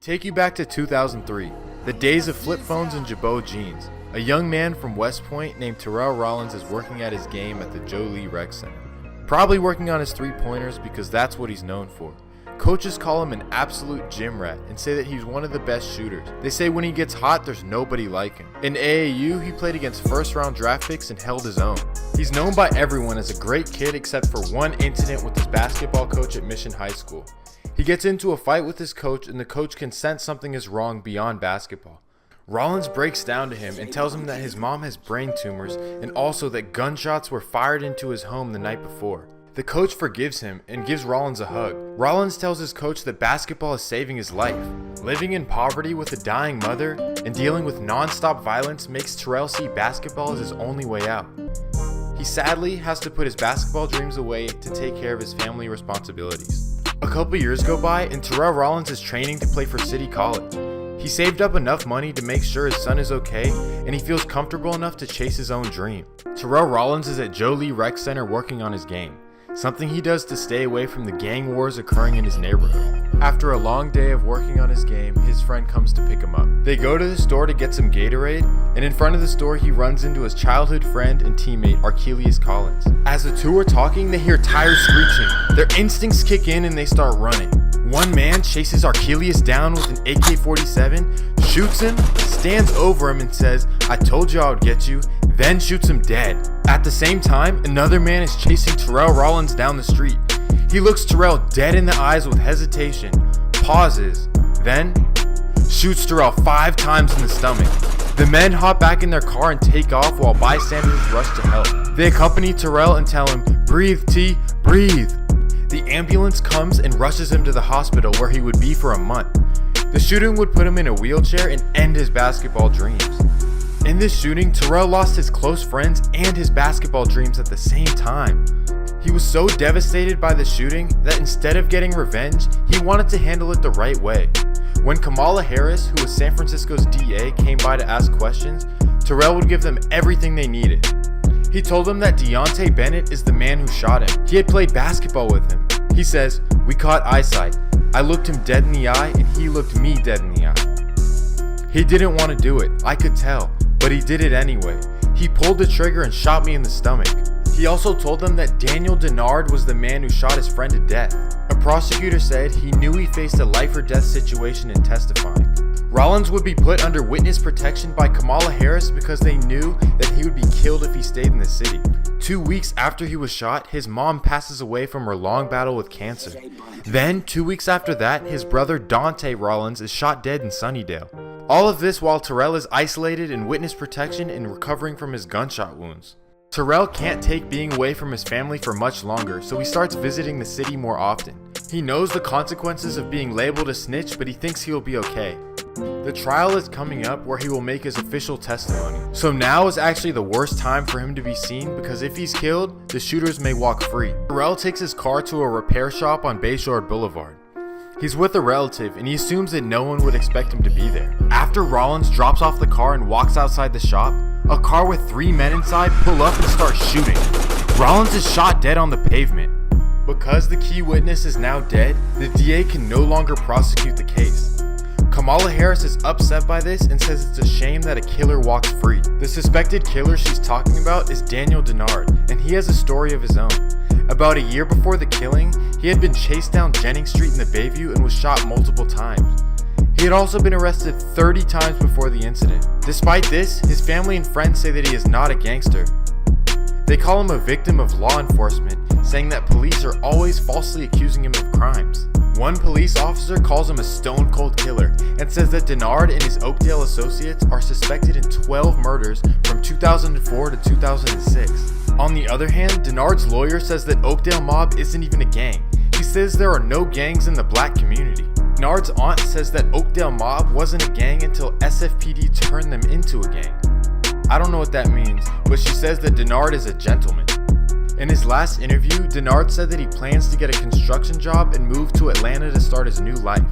take you back to 2003, the days of flip phones and Jabot jeans. A young man from West Point named Terrell Rollins is working at his game at the Joe Lee Rec Center. Probably working on his three-pointers because that's what he's known for. Coaches call him an absolute gym rat and say that he's one of the best shooters. They say when he gets hot, there's nobody like him. In AAU, he played against first-round draft picks and held his own. He's known by everyone as a great kid except for one incident with his basketball coach at Mission High School. He gets into a fight with his coach and the coach can sense something is wrong beyond basketball. Rollins breaks down to him and tells him that his mom has brain tumors and also that gunshots were fired into his home the night before. The coach forgives him and gives Rollins a hug. Rollins tells his coach that basketball is saving his life. Living in poverty with a dying mother and dealing with non-stop violence makes Terrell see basketball as his only way out. He sadly has to put his basketball dreams away to take care of his family responsibilities. A couple years go by and Terrell Rollins is training to play for City College. He saved up enough money to make sure his son is okay, and he feels comfortable enough to chase his own dream. Terrell Rollins is at Joe Lee Rec Center working on his game, something he does to stay away from the gang wars occurring in his neighborhood. After a long day of working on his game, his friend comes to pick him up. They go to the store to get some Gatorade, and in front of the store he runs into his childhood friend and teammate Archelius Collins. As the two are talking, they hear tires screeching. Their instincts kick in and they start running. One man chases Archelius down with an AK-47, shoots him, stands over him and says, "I told you I would get you," then shoots him dead. At the same time, another man is chasing Terrell Rollins down the street. He looks Terrell dead in the eyes with hesitation, pauses, then shoots Terrell 5 times in the stomach. The men hop back in their car and take off while bystanders rush to help. They accompany Terrell and tell him, "Breathe, T, breathe." The ambulance comes and rushes him to the hospital where he would be for a month. The shooting would put him in a wheelchair and end his basketball dreams. In this shooting, Terrell lost his close friends and his basketball dreams at the same time. He was so devastated by the shooting that instead of getting revenge, he wanted to handle it the right way. When Kamala Harris, who was San Francisco's DA, came by to ask questions, Terrell would give them everything they needed. He told them that Deontay Bennett is the man who shot him. He had played basketball with him. He says, "We caught eyesight. I looked him dead in the eye and he looked me dead in the eye. He didn't want to do it, I could tell, but he did it anyway. He pulled the trigger and shot me in the stomach." He also told them that Daniel Denard was the man who shot his friend to death. A prosecutor said he knew he faced a life or death situation in testifying. Rollins would be put under witness protection by Kamala Harris because they knew that he would be killed if he stayed in the city. 2 weeks after he was shot, his mom passes away from her long battle with cancer. Then, 2 weeks after that, his brother Dante Rollins is shot dead in Sunnydale. All of this while Terrell is isolated in witness protection and recovering from his gunshot wounds. Terrell can't take being away from his family for much longer, so he starts visiting the city more often. He knows the consequences of being labeled a snitch, but he thinks he will be okay. The trial is coming up where he will make his official testimony. So now is actually the worst time for him to be seen because if he's killed, the shooters may walk free. Terrell takes his car to a repair shop on Bayshore Boulevard. He's with a relative and he assumes that no one would expect him to be there. After Rollins drops off the car and walks outside the shop, a car with 3 men inside pull up and start shooting. Rollins is shot dead on the pavement. Because the key witness is now dead, the DA can no longer prosecute the case. Kamala Harris is upset by this and says it's a shame that a killer walks free. The suspected killer she's talking about is Daniel Denard, and he has a story of his own. About a year before the killing, he had been chased down Jennings Street in the Bayview and was shot multiple times. He had also been arrested 30 times before the incident. Despite this, his family and friends say that he is not a gangster. They call him a victim of law enforcement, saying that police are always falsely accusing him of crimes. One police officer calls him a stone-cold killer and says that Denard and his Oakdale associates are suspected in 12 murders from 2004 to 2006. On the other hand, Denard's lawyer says that Oakdale Mob isn't even a gang. He says there are no gangs in the black community. Denard's aunt says that Oakdale Mob wasn't a gang until SFPD turned them into a gang. I don't know what that means, but she says that Denard is a gentleman. In his last interview, Denard said that he plans to get a construction job and move to Atlanta to start his new life.